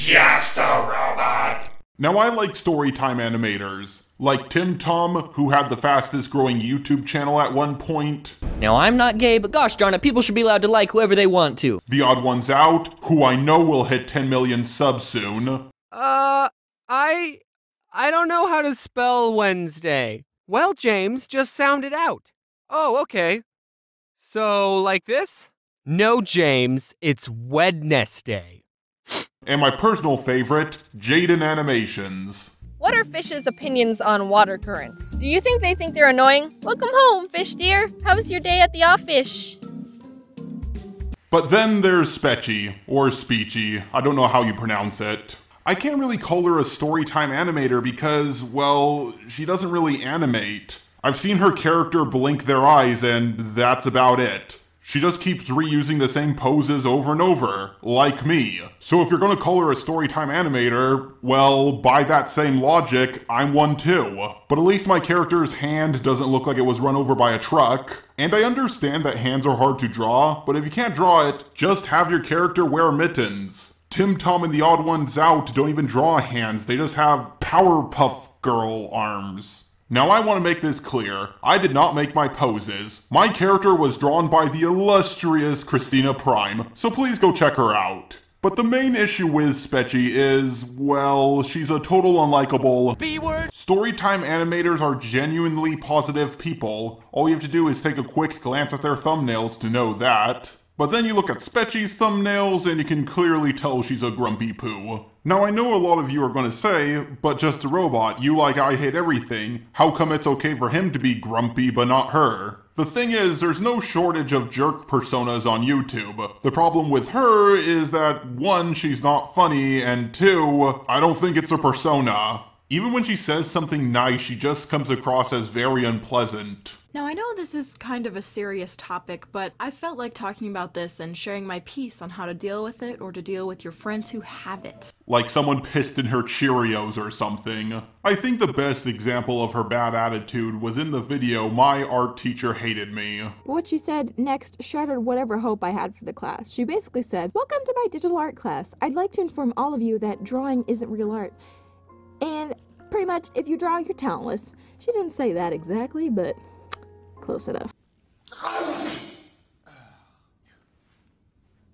just a robot. Now I like storytime animators, like Tim Tom, who had the fastest growing YouTube channel at one point. Now I'm not gay, but gosh darn it, people should be allowed to like whoever they want to. The Odd Ones Out, who I know will hit 10 million subs soon. I don't know how to spell Wednesday. Well, James, just sound it out. Oh, okay. So, like this? No, James, it's Wednesday. And my personal favorite, Jaden Animations. What are fish's opinions on water currents? Do you think they think they're annoying? Welcome home, fish dear. How was your day at the office? But then there's Spechie, or Spechie, I don't know how you pronounce it. I can't really call her a storytime animator because, well, she doesn't really animate. I've seen her character blink their eyes and that's about it. She just keeps reusing the same poses over and over, like me. So if you're gonna call her a storytime animator, well, by that same logic, I'm one too. But at least my character's hand doesn't look like it was run over by a truck. And I understand that hands are hard to draw, but if you can't draw it, just have your character wear mittens. Tim Tom and the Odd Ones Out don't even draw hands, they just have Powerpuff Girl arms. Now I want to make this clear, I did not make my poses. My character was drawn by the illustrious Christina Prime, so please go check her out. But the main issue with Spechie is, well, she's a total unlikable B-word. Storytime animators are genuinely positive people. All you have to do is take a quick glance at their thumbnails to know that. But then you look at Spechie's thumbnails and you can clearly tell she's a grumpy poo. Now I know a lot of you are gonna say, but just a robot, you like I hate everything, how come it's okay for him to be grumpy but not her? The thing is, there's no shortage of jerk personas on YouTube. The problem with her is that 1, she's not funny, and 2, I don't think it's a persona. Even when she says something nice, she just comes across as very unpleasant. Now, I know this is kind of a serious topic, but I felt like talking about this and sharing my piece on how to deal with it or to deal with your friends who have it. Like someone pissed in her Cheerios or something. I think the best example of her bad attitude was in the video My Art Teacher Hated Me. What she said next shattered whatever hope I had for the class. She basically said, "Welcome to my digital art class. I'd like to inform all of you that drawing isn't real art. And pretty much, if you draw, you're talentless." She didn't say that exactly, but close enough.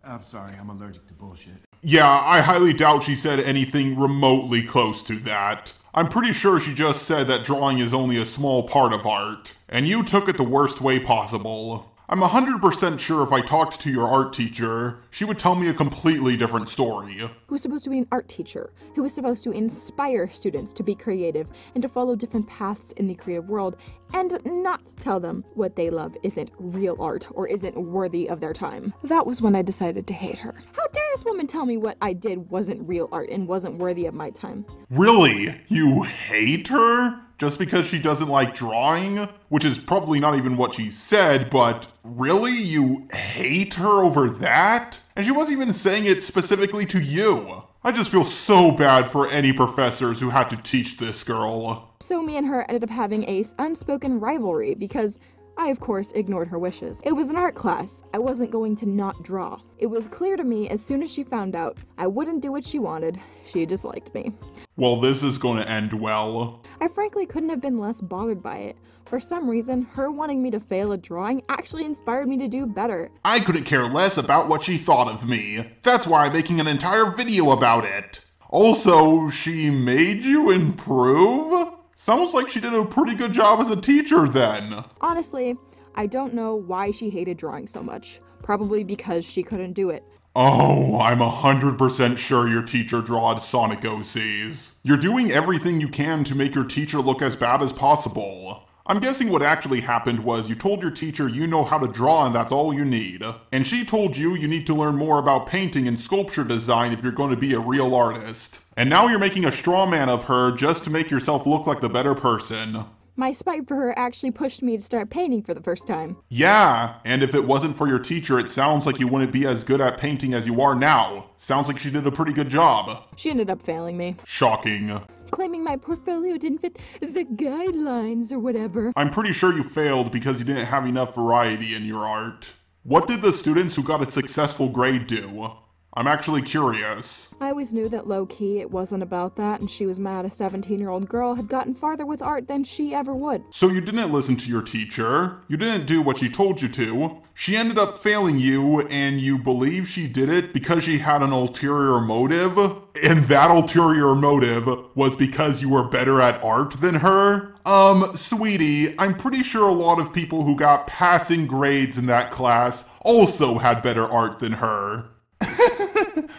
I'm sorry, I'm allergic to bullshit. Yeah, I highly doubt she said anything remotely close to that. I'm pretty sure she just said that drawing is only a small part of art, and you took it the worst way possible. I'm 100% sure if I talked to your art teacher, she would tell me a completely different story. Who was supposed to be an art teacher, who was supposed to inspire students to be creative and to follow different paths in the creative world, and not tell them what they love isn't real art or isn't worthy of their time. That was when I decided to hate her. How dare this woman tell me what I did wasn't real art and wasn't worthy of my time? Really? You hate her? Just because she doesn't like drawing? Which is probably not even what she said, but really? You hate her over that? And she wasn't even saying it specifically to you. I just feel so bad for any professors who had to teach this girl. So me and her ended up having a unspoken rivalry because I, of course, ignored her wishes. It was an art class. I wasn't going to not draw. It was clear to me as soon as she found out I wouldn't do what she wanted. She disliked me. Well, this is going to end well. I frankly couldn't have been less bothered by it. For some reason, her wanting me to fail at drawing actually inspired me to do better. I couldn't care less about what she thought of me. That's why I'm making an entire video about it. Also, she made you improve? Sounds like she did a pretty good job as a teacher then. Honestly, I don't know why she hated drawing so much. Probably because she couldn't do it. Oh, I'm 100% sure your teacher drawed Sonic OCs. You're doing everything you can to make your teacher look as bad as possible. I'm guessing what actually happened was you told your teacher you know how to draw and that's all you need. And she told you you need to learn more about painting and sculpture design if you're going to be a real artist. And now you're making a straw man of her just to make yourself look like the better person. My spite for her actually pushed me to start painting for the first time. Yeah, and if it wasn't for your teacher, it sounds like you wouldn't be as good at painting as you are now. Sounds like she did a pretty good job. She ended up failing me. Shocking. Claiming my portfolio didn't fit the guidelines or whatever. I'm pretty sure you failed because you didn't have enough variety in your art. What did the students who got a successful grade do? I'm actually curious. I always knew that low-key it wasn't about that, and she was mad a 17-year-old girl had gotten farther with art than she ever would. So you didn't listen to your teacher, you didn't do what she told you to, she ended up failing you, and you believe she did it because she had an ulterior motive? And that ulterior motive was because you were better at art than her? Sweetie, I'm pretty sure a lot of people who got passing grades in that class also had better art than her.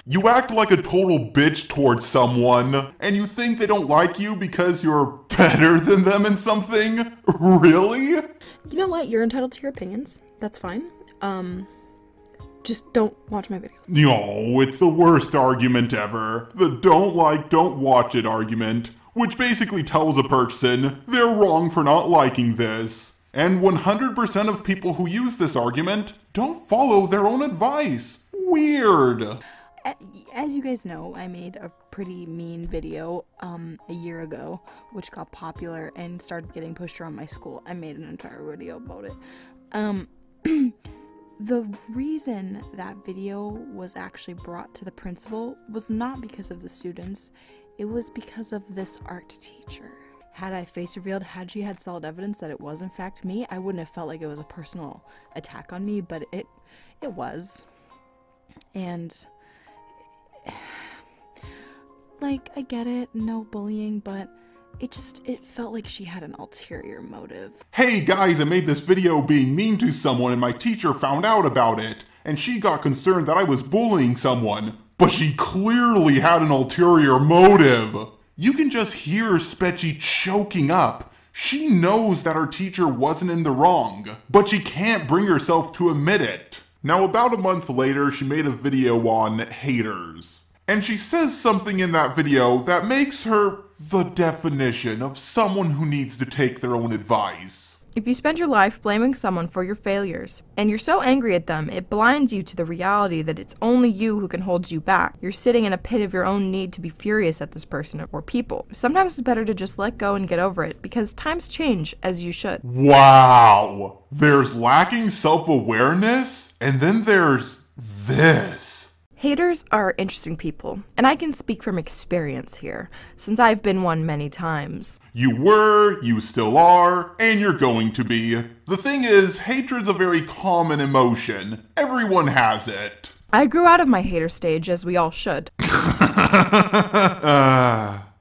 You act like a total bitch towards someone, and you think they don't like you because you're better than them in something? Really? You know what? You're entitled to your opinions. That's fine. Just don't watch my videos. No, it's the worst argument ever. The don't like, don't watch it argument, which basically tells a person they're wrong for not liking this. And 100% of people who use this argument don't follow their own advice. Weird. As you guys know, I made a pretty mean video a year ago, which got popular and started getting pushed around my school. I made an entire video about it. The reason that video was actually brought to the principal was not because of the students, it was because of this art teacher. Had I face revealed, had she had solid evidence that it was in fact me, I wouldn't have felt like it was a personal attack on me, but it was. And like, I get it, no bullying, but it felt like she had an ulterior motive. Hey guys, I made this video being mean to someone and my teacher found out about it, and she got concerned that I was bullying someone, but she clearly had an ulterior motive. You can just hear Spechie choking up. She knows that her teacher wasn't in the wrong, but she can't bring herself to admit it. Now, about a month later, she made a video on haters. And she says something in that video that makes her the definition of someone who needs to take their own advice. If you spend your life blaming someone for your failures, and you're so angry at them, it blinds you to the reality that it's only you who can hold you back. You're sitting in a pit of your own need to be furious at this person or people. Sometimes it's better to just let go and get over it, because times change, as you should. Wow! There's lacking self-awareness, and then there's this. Haters are interesting people, and I can speak from experience here, since I've been one many times. You were, you still are, and you're going to be. The thing is, hatred's a very common emotion. Everyone has it. I grew out of my hater stage, as we all should.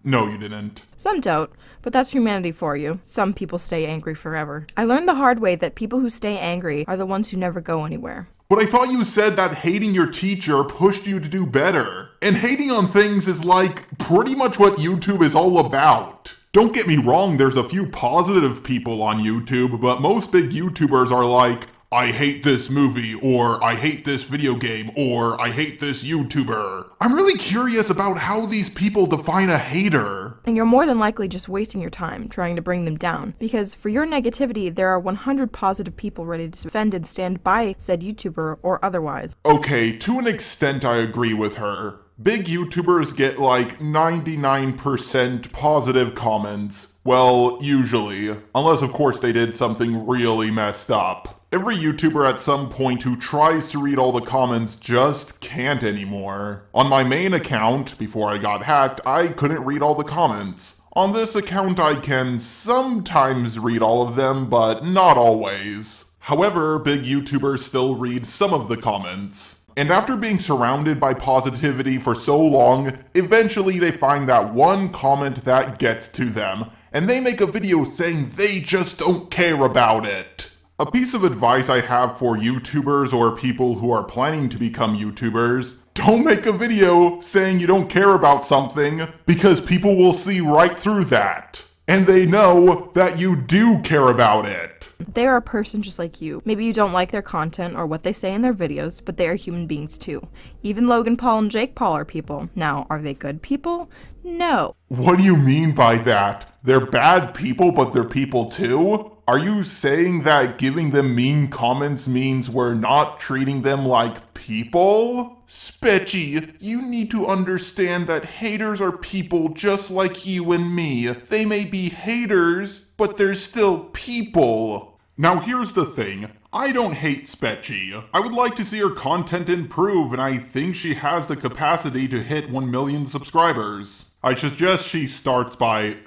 No, you didn't. Some don't, but that's humanity for you. Some people stay angry forever. I learned the hard way that people who stay angry are the ones who never go anywhere. But I thought you said that hating your teacher pushed you to do better. And hating on things is like pretty much what YouTube is all about. Don't get me wrong, there's a few positive people on YouTube, but most big YouTubers are like, I hate this movie, or I hate this video game, or I hate this YouTuber. I'm really curious about how these people define a hater. And you're more than likely just wasting your time trying to bring them down, because for your negativity, there are 100 positive people ready to defend and stand by said YouTuber or otherwise. Okay, to an extent I agree with her. Big YouTubers get like 99% positive comments. Well, usually. Unless of course they did something really messed up. Every YouTuber at some point who tries to read all the comments just can't anymore. On my main account, before I got hacked, I couldn't read all the comments. On this account I can sometimes read all of them, but not always. However, big YouTubers still read some of the comments. And after being surrounded by positivity for so long, eventually they find that one comment that gets to them, and they make a video saying they just don't care about it. A piece of advice I have for YouTubers or people who are planning to become YouTubers, don't make a video saying you don't care about something, because people will see right through that. And they know that you do care about it. They are a person just like you. Maybe you don't like their content or what they say in their videos, but they are human beings too. Even Logan Paul and Jake Paul are people. Now, are they good people? No. What do you mean by that? They're bad people, but they're people too? Are you saying that giving them mean comments means we're not treating them like people? Spechie, you need to understand that haters are people just like you and me. They may be haters, but they're still people. Now here's the thing, I don't hate Spechie. I would like to see her content improve, and I think she has the capacity to hit 1 million subscribers. I suggest she starts by,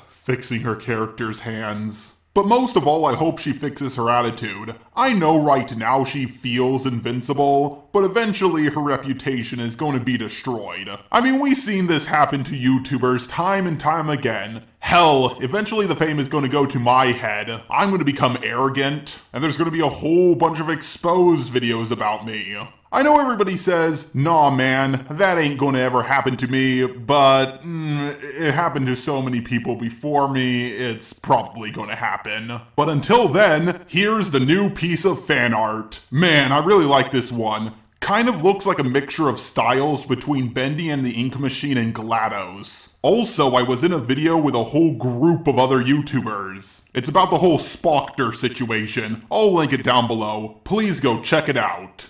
fixing her character's hands. But most of all, I hope she fixes her attitude. I know right now she feels invincible, but eventually her reputation is going to be destroyed. I mean, we've seen this happen to YouTubers time and time again. Hell, eventually the fame is going to go to my head. I'm going to become arrogant, and there's going to be a whole bunch of exposed videos about me. I know everybody says, nah man, that ain't gonna ever happen to me, but it happened to so many people before me, it's probably gonna happen. But until then, here's the new piece of fan art. Man, I really like this one. Kind of looks like a mixture of styles between Bendy and the Ink Machine and GLaDOS. Also, I was in a video with a whole group of other YouTubers. It's about the whole Spockter situation. I'll link it down below. Please go check it out.